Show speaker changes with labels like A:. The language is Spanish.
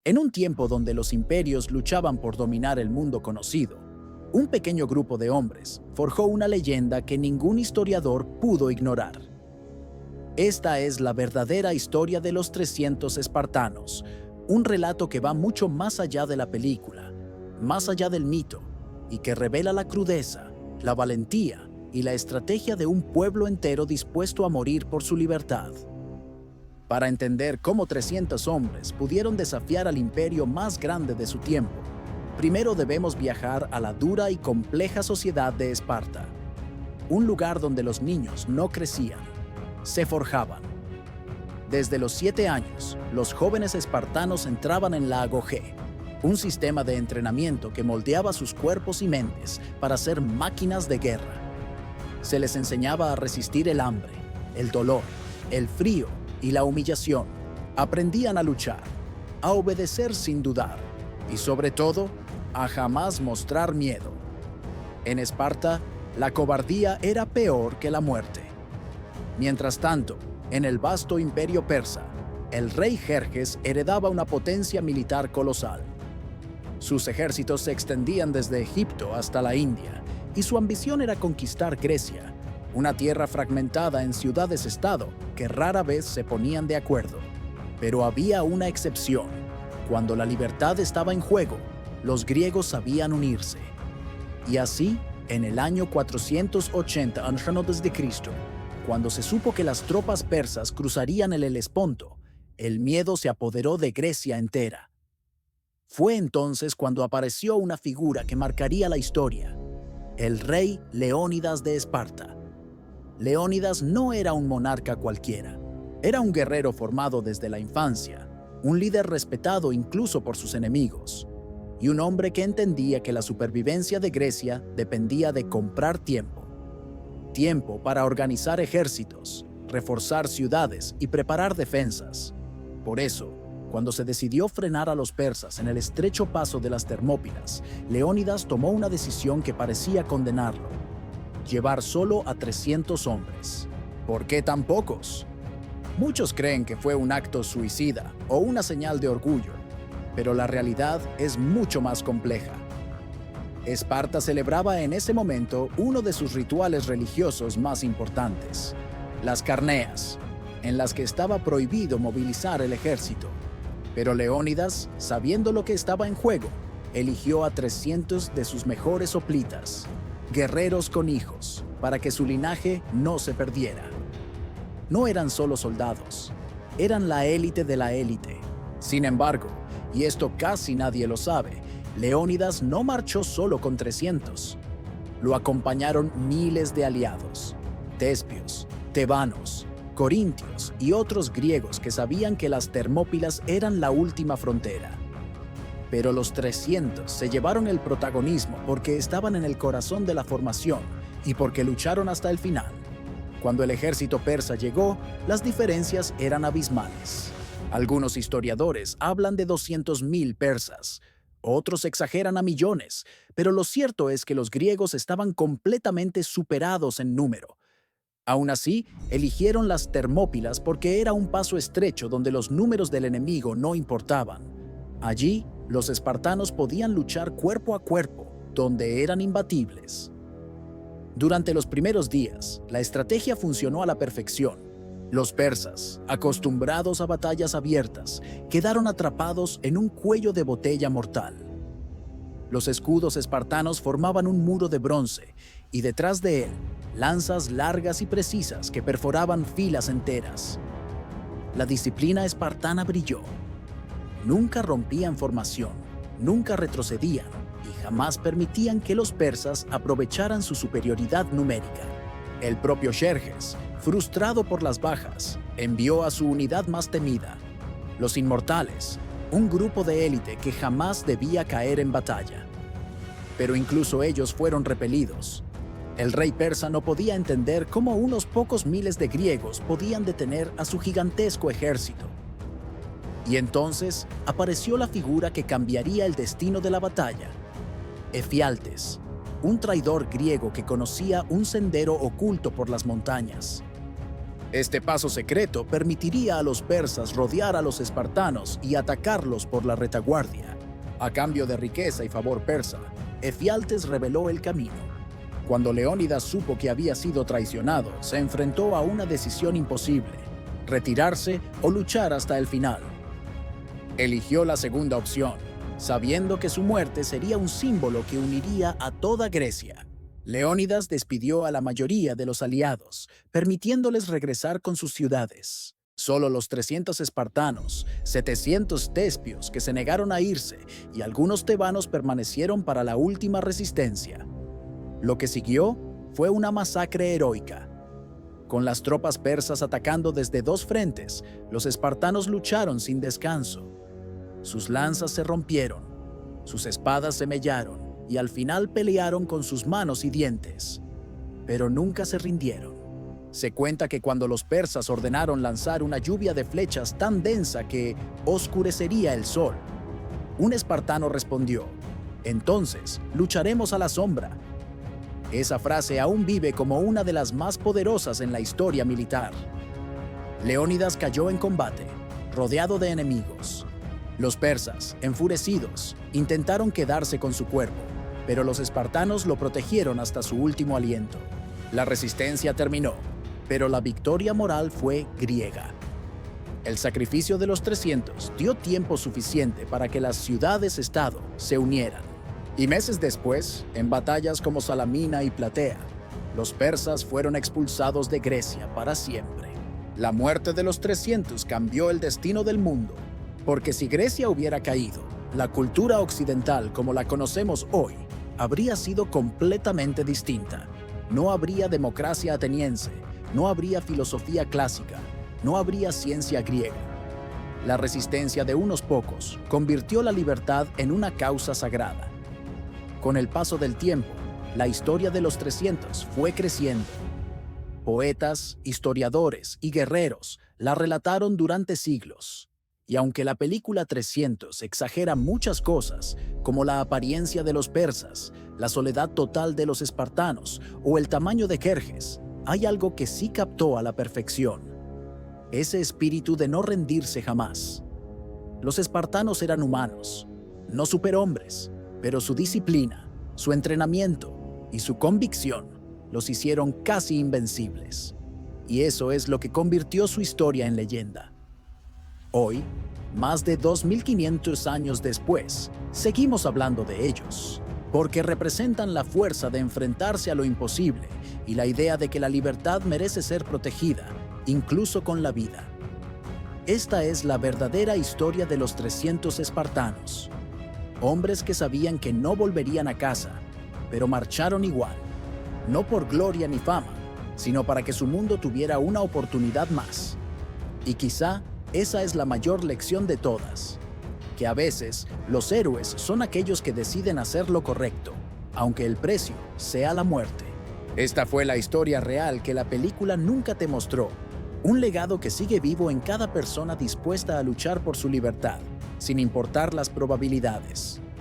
A: En un tiempo donde los imperios luchaban por dominar el mundo conocido, un pequeño grupo de hombres forjó una leyenda que ningún historiador pudo ignorar. Esta es la verdadera historia de los 300 espartanos, un relato que va mucho más allá de la película, más allá del mito, y que revela la crudeza, la valentía y la estrategia de un pueblo entero dispuesto a morir por su libertad. Para entender cómo 300 hombres pudieron desafiar al imperio más grande de su tiempo, primero debemos viajar a la dura y compleja sociedad de Esparta, un lugar donde los niños no crecían, se forjaban. Desde los 7 años, los jóvenes espartanos entraban en la agogé, un sistema de entrenamiento que moldeaba sus cuerpos y mentes para ser máquinas de guerra. Se les enseñaba a resistir el hambre, el dolor, el frío y la humillación. Aprendían a luchar, a obedecer sin dudar y, sobre todo, a jamás mostrar miedo. En Esparta, la cobardía era peor que la muerte. Mientras tanto, en el vasto imperio persa, el rey Jerjes heredaba una potencia militar colosal. Sus ejércitos se extendían desde Egipto hasta la India, y su ambición era conquistar Grecia, una tierra fragmentada en ciudades-estado que rara vez se ponían de acuerdo. Pero había una excepción. Cuando la libertad estaba en juego, los griegos sabían unirse. Y así, en el año 480 a.C., cuando se supo que las tropas persas cruzarían el Helesponto, el miedo se apoderó de Grecia entera. Fue entonces cuando apareció una figura que marcaría la historia: el rey Leónidas de Esparta. Leónidas no era un monarca cualquiera. Era un guerrero formado desde la infancia, un líder respetado incluso por sus enemigos, y un hombre que entendía que la supervivencia de Grecia dependía de comprar tiempo. Tiempo para organizar ejércitos, reforzar ciudades y preparar defensas. Por eso, cuando se decidió frenar a los persas en el estrecho paso de las Termópilas, Leónidas tomó una decisión que parecía condenarlo: llevar solo a 300 hombres. ¿Por qué tan pocos? Muchos creen que fue un acto suicida o una señal de orgullo, pero la realidad es mucho más compleja. Esparta celebraba en ese momento uno de sus rituales religiosos más importantes, las Carneas, en las que estaba prohibido movilizar el ejército. Pero Leónidas, sabiendo lo que estaba en juego, eligió a 300 de sus mejores hoplitas, guerreros con hijos, para que su linaje no se perdiera. No eran solo soldados, eran la élite de la élite. Sin embargo, y esto casi nadie lo sabe, Leónidas no marchó solo con 300. Lo acompañaron miles de aliados: tespios, tebanos, corintios y otros griegos que sabían que las Termópilas eran la última frontera. Pero los 300 se llevaron el protagonismo porque estaban en el corazón de la formación y porque lucharon hasta el final. Cuando el ejército persa llegó, las diferencias eran abismales. Algunos historiadores hablan de 200.000 persas, otros exageran a millones, pero lo cierto es que los griegos estaban completamente superados en número. Aún así, eligieron las Termópilas porque era un paso estrecho donde los números del enemigo no importaban. Allí, los espartanos podían luchar cuerpo a cuerpo, donde eran imbatibles. Durante los primeros días, la estrategia funcionó a la perfección. Los persas, acostumbrados a batallas abiertas, quedaron atrapados en un cuello de botella mortal. Los escudos espartanos formaban un muro de bronce, y detrás de él, lanzas largas y precisas que perforaban filas enteras. La disciplina espartana brilló. Nunca rompían formación, nunca retrocedían y jamás permitían que los persas aprovecharan su superioridad numérica. El propio Jerjes, frustrado por las bajas, envió a su unidad más temida, los Inmortales, un grupo de élite que jamás debía caer en batalla. Pero incluso ellos fueron repelidos. El rey persa no podía entender cómo unos pocos miles de griegos podían detener a su gigantesco ejército. Y entonces apareció la figura que cambiaría el destino de la batalla: Efialtes, un traidor griego que conocía un sendero oculto por las montañas. Este paso secreto permitiría a los persas rodear a los espartanos y atacarlos por la retaguardia. A cambio de riqueza y favor persa, Efialtes reveló el camino. Cuando Leónidas supo que había sido traicionado, se enfrentó a una decisión imposible: retirarse o luchar hasta el final. Eligió la segunda opción, sabiendo que su muerte sería un símbolo que uniría a toda Grecia. Leónidas despidió a la mayoría de los aliados, permitiéndoles regresar con sus ciudades. Solo los 300 espartanos, 700 tespios que se negaron a irse y algunos tebanos permanecieron para la última resistencia. Lo que siguió fue una masacre heroica. Con las tropas persas atacando desde dos frentes, los espartanos lucharon sin descanso. Sus lanzas se rompieron, sus espadas se mellaron y al final pelearon con sus manos y dientes. Pero nunca se rindieron. Se cuenta que cuando los persas ordenaron lanzar una lluvia de flechas tan densa que oscurecería el sol, un espartano respondió: «Entonces, lucharemos a la sombra». Esa frase aún vive como una de las más poderosas en la historia militar. Leónidas cayó en combate, rodeado de enemigos. Los persas, enfurecidos, intentaron quedarse con su cuerpo, pero los espartanos lo protegieron hasta su último aliento. La resistencia terminó, pero la victoria moral fue griega. El sacrificio de los 300 dio tiempo suficiente para que las ciudades-estado se unieran. Y meses después, en batallas como Salamina y Platea, los persas fueron expulsados de Grecia para siempre. La muerte de los 300 cambió el destino del mundo, porque si Grecia hubiera caído, la cultura occidental como la conocemos hoy habría sido completamente distinta. No habría democracia ateniense, no habría filosofía clásica, no habría ciencia griega. La resistencia de unos pocos convirtió la libertad en una causa sagrada. Con el paso del tiempo, la historia de los 300 fue creciendo. Poetas, historiadores y guerreros la relataron durante siglos. Y aunque la película 300 exagera muchas cosas, como la apariencia de los persas, la soledad total de los espartanos o el tamaño de Jerjes, hay algo que sí captó a la perfección: ese espíritu de no rendirse jamás. Los espartanos eran humanos, no superhombres, pero su disciplina, su entrenamiento y su convicción los hicieron casi invencibles. Y eso es lo que convirtió su historia en leyenda. Hoy, más de 2500 años después, seguimos hablando de ellos, porque representan la fuerza de enfrentarse a lo imposible y la idea de que la libertad merece ser protegida, incluso con la vida. Esta es la verdadera historia de los 300 espartanos. Hombres que sabían que no volverían a casa, pero marcharon igual, no por gloria ni fama, sino para que su mundo tuviera una oportunidad más. Y quizá esa es la mayor lección de todas, que a veces los héroes son aquellos que deciden hacer lo correcto, aunque el precio sea la muerte. Esta fue la historia real que la película nunca te mostró, un legado que sigue vivo en cada persona dispuesta a luchar por su libertad, sin importar las probabilidades.